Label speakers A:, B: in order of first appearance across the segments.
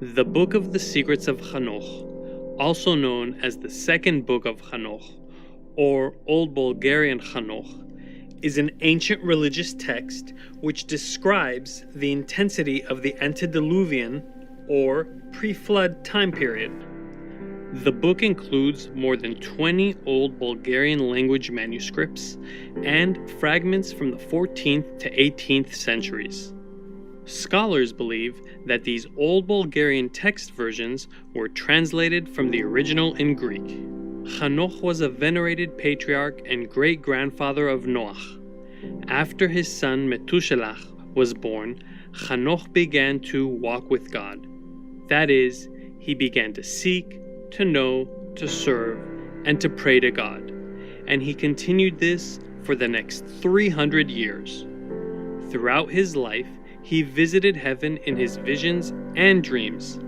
A: The Book of the Secrets of Hanoch, also known as the Second Book of Hanoch, or Old Bulgarian Hanoch, is an ancient religious text which describes the intensity of the antediluvian or pre-flood time period. The book includes more than 20 Old Bulgarian language manuscripts and fragments from the 14th to 18th centuries. Scholars believe that these Old Bulgarian text versions were translated from the original in Greek. Hanoch was a venerated patriarch and great-grandfather of Noach. After his son Methuselah was born, Hanoch began to walk with God. That is, he began to seek, to know, to serve, and to pray to God. And he continued this for the next 300 years. Throughout his life, he visited heaven in his visions and dreams.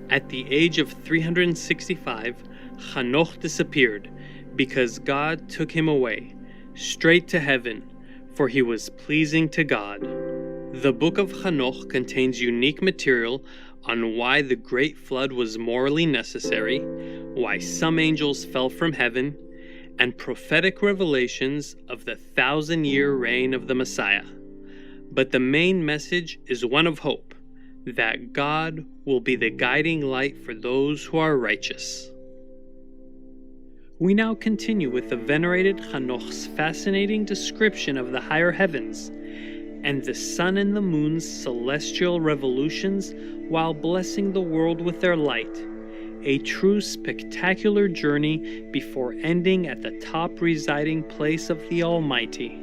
A: At the age of 365, Hanoch disappeared because God took him away, straight to heaven, for he was pleasing to God. The book of Hanoch contains unique material on why the great flood was morally necessary, why some angels fell from heaven, and prophetic revelations of the 1,000-year reign of the Messiah. But the main message is one of hope, that God will be the guiding light for those who are righteous. We now continue with the venerated Hanoch's fascinating description of the higher heavens and the sun and the moon's celestial revolutions while blessing the world with their light, a true spectacular journey before ending at the top residing place of the Almighty.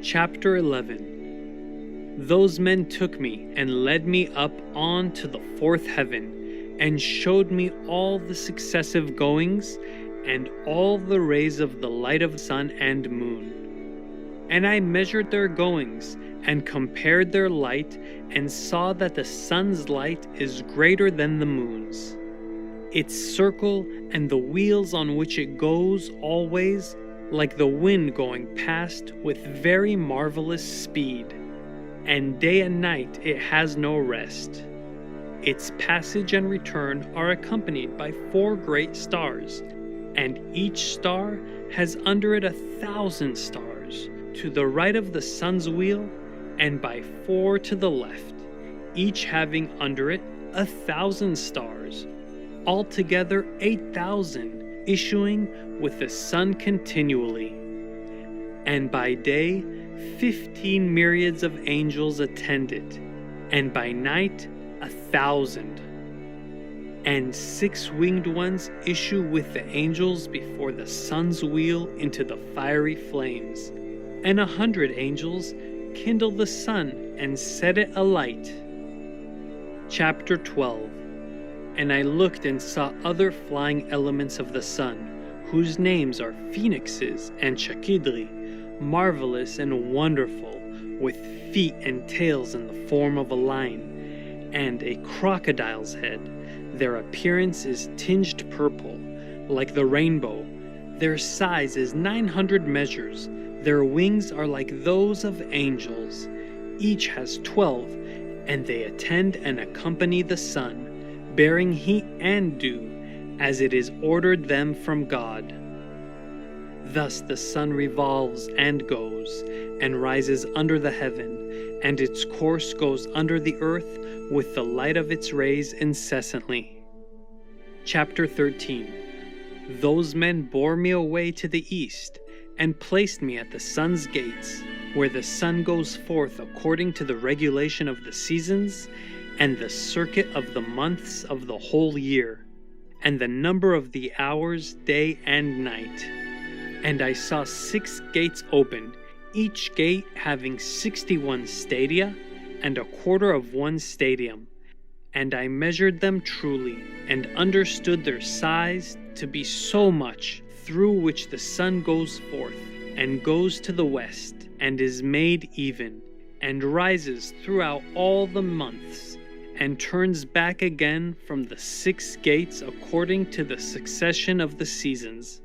A: Chapter 11. Those men took me and led me up on to the fourth heaven, and showed me all the successive goings, and all the rays of the light of sun and moon. And I measured their goings, and compared their light, and saw that the sun's light is greater than the moon's. Its circle and the wheels on which it goes always, like the wind going past with very marvelous speed. And day and night it has no rest. Its passage and return are accompanied by 4 great stars, and each star has under it 1,000 stars, to the right of the sun's wheel, and by 4 to the left, each having under it 1,000 stars, altogether 8,000, issuing with the sun continually. And by day 15 myriads of angels attend it, and by night 1,000. And 6 winged ones issue with the angels before the sun's wheel into the fiery flames, and 100 angels kindle the sun and set it alight. Chapter 12. And I looked and saw other flying elements of the sun, whose names are phoenixes and chakidri, marvelous and wonderful, with feet and tails in the form of a lion, and a crocodile's head. Their appearance is tinged purple, like the rainbow. Their size is 900 measures. Their wings are like those of angels. Each has 12, and they attend and accompany the sun, bearing heat and dew, as it is ordered them from God. Thus the sun revolves and goes, and rises under the heaven, and its course goes under the earth with the light of its rays incessantly. Chapter 13. Those men bore me away to the east, and placed me at the sun's gates, where the sun goes forth according to the regulation of the seasons, and the circuit of the months of the whole year, and the number of the hours day and night. And I saw 6 gates opened, each gate having 61 stadia, and a quarter of 1 stadium. And I measured them truly, and understood their size to be so much, through which the sun goes forth, and goes to the west, and is made even, and rises throughout all the months, and turns back again from the 6 gates according to the succession of the seasons.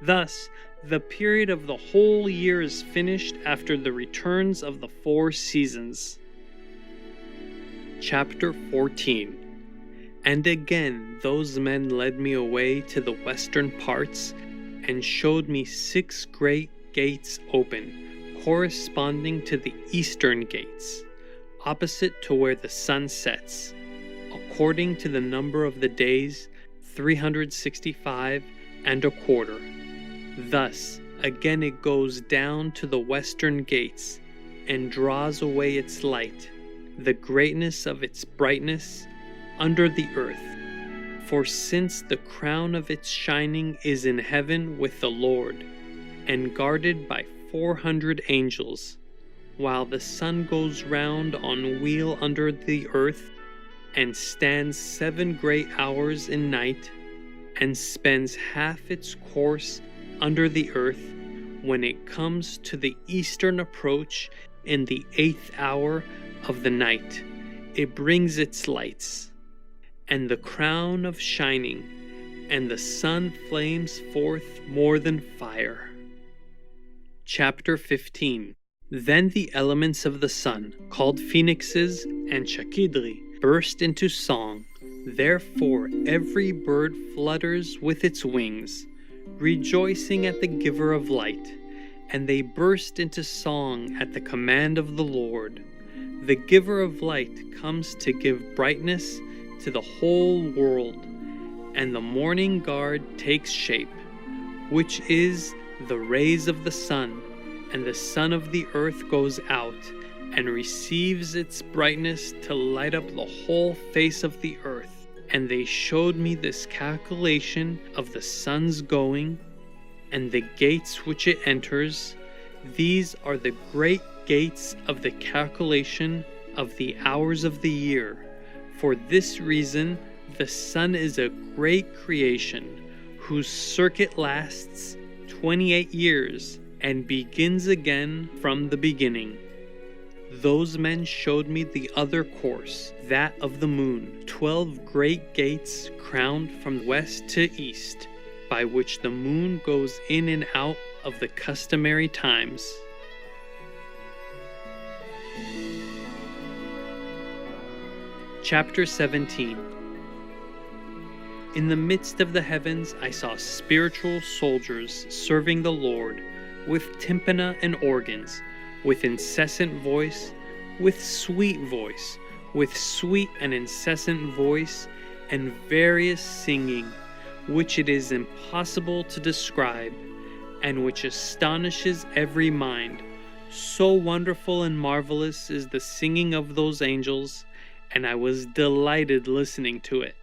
A: Thus, the period of the whole year is finished after the returns of the 4 seasons. Chapter 14. And again those men led me away to the western parts, and showed me 6 great gates open, corresponding to the eastern gates, opposite to where the sun sets, according to the number of the days, 365 and a quarter. Thus again it goes down to the western gates, and draws away its light, the greatness of its brightness, under the earth. For since the crown of its shining is in heaven with the Lord, and guarded by 400 angels, while the sun goes round on wheel under the earth, and stands 7 great hours in night, and spends half its course under the earth, when it comes to the eastern approach in the 8th hour of the night, it brings its lights, and the crown of shining, and the sun flames forth more than fire. Chapter 15. Then the elements of the sun, called phoenixes and chakidri, burst into song. Therefore every bird flutters with its wings, rejoicing at the giver of light, and they burst into song at the command of the Lord. The giver of light comes to give brightness to the whole world, and the morning guard takes shape, which is the rays of the sun, and the sun of the earth goes out, and receives its brightness to light up the whole face of the earth. And they showed me this calculation of the sun's going, and the gates which it enters. These are the great gates of the calculation of the hours of the year. For this reason the sun is a great creation, whose circuit lasts 28 years, and begins again from the beginning. Those men showed me the other course, that of the moon, 12 great gates crowned from west to east, by which the moon goes in and out of the customary times. Chapter 17. In the midst of the heavens I saw spiritual soldiers serving the Lord, with tympana and organs, with incessant voice, with sweet and incessant voice, and various singing, which it is impossible to describe, and which astonishes every mind. So wonderful and marvelous is the singing of those angels, and I was delighted listening to it.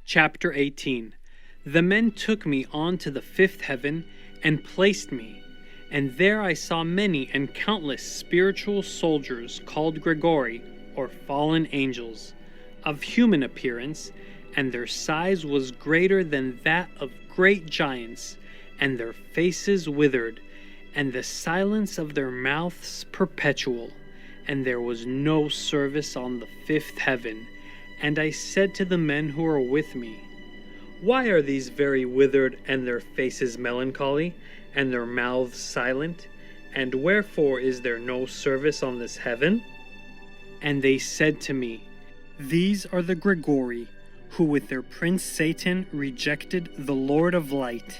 A: Chapter 18. The men took me on to the 5th heaven, and placed me, and there I saw many and countless spiritual soldiers called Gregory, or fallen angels, of human appearance, and their size was greater than that of great giants, and their faces withered, and the silence of their mouths perpetual, and there was no service on the 5th heaven. And I said to the men who were with me, Why are these very withered, and their faces melancholy, and their mouths silent? And wherefore is there no service on this heaven? And they said to me, These are the Gregory, who with their prince Satan rejected the Lord of light.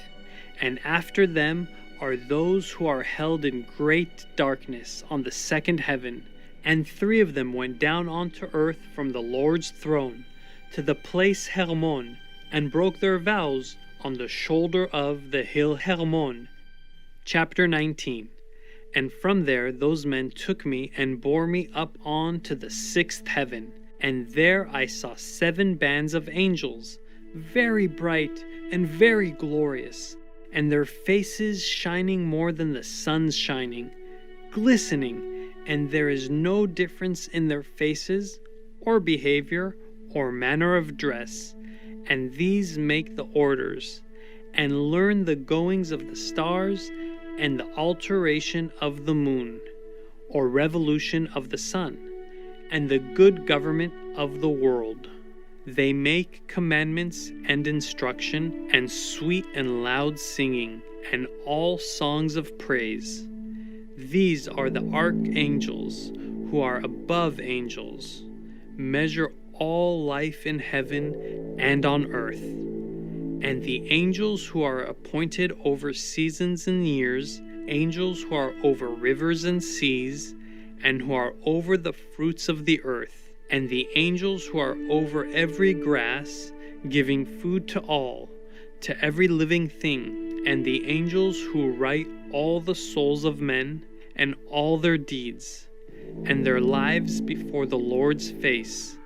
A: And after them are those who are held in great darkness on the 2nd heaven. And 3 of them went down onto earth from the Lord's throne to the place Hermon, and broke their vows on the shoulder of the hill Hermon. Chapter 19. And from there those men took me and bore me up on to the 6th heaven. And there I saw 7 bands of angels, very bright and very glorious, and their faces shining more than the sun's shining, glistening, and there is no difference in their faces, or behavior, or manner of dress. And these make the orders, and learn the goings of the stars, and the alteration of the moon, or revolution of the sun, and the good government of the world. They make commandments and instruction, and sweet and loud singing, and all songs of praise. These are the archangels, who are above angels. measure all life in heaven and on earth. And the angels who are appointed over seasons and years, angels who are over rivers and seas, and who are over the fruits of the earth, and the angels who are over every grass, giving food to all, to every living thing, and the angels who write all the souls of men and all their deeds, and their lives before the Lord's face.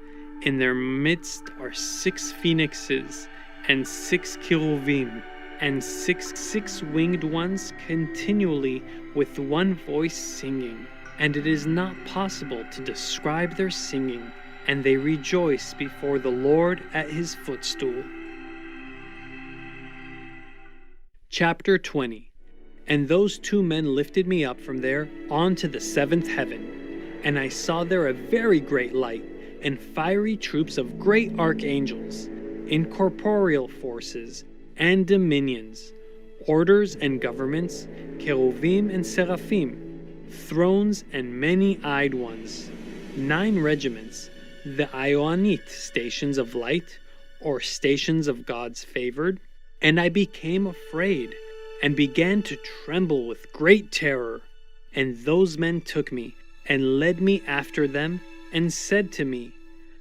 A: In their midst are 6 phoenixes, and 6 cherubim, and six winged ones continually with one voice singing. And it is not possible to describe their singing, and they rejoice before the Lord at his footstool. Chapter 20. And those 2 men lifted me up from there onto the 7th heaven, and I saw there a very great light, and fiery troops of great archangels, incorporeal forces, and dominions, orders and governments, cherubim and seraphim, thrones and many-eyed ones, 9 regiments, the Ionite stations of light, or stations of God's favored. And I became afraid, and began to tremble with great terror. And those men took me, and led me after them, and said to me,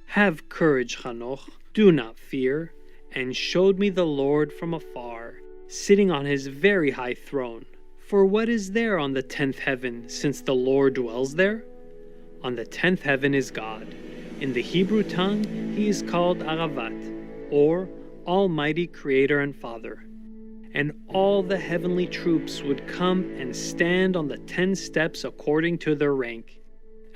A: Have courage, Enoch, do not fear, and showed me the Lord from afar, sitting on his very high throne. For what is there on the 10th heaven, since the Lord dwells there? On the 10th heaven is God. In the Hebrew tongue, he is called Aravat, or Almighty Creator and Father. And all the heavenly troops would come and stand on the 10 steps according to their rank,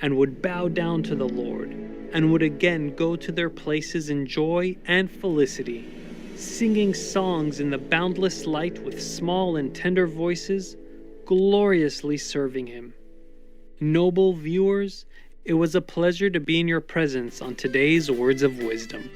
A: and would bow down to the Lord, and would again go to their places in joy and felicity, singing songs in the boundless light with small and tender voices, gloriously serving him. Noble viewers, it was a pleasure to be in your presence on today's Words of Wisdom.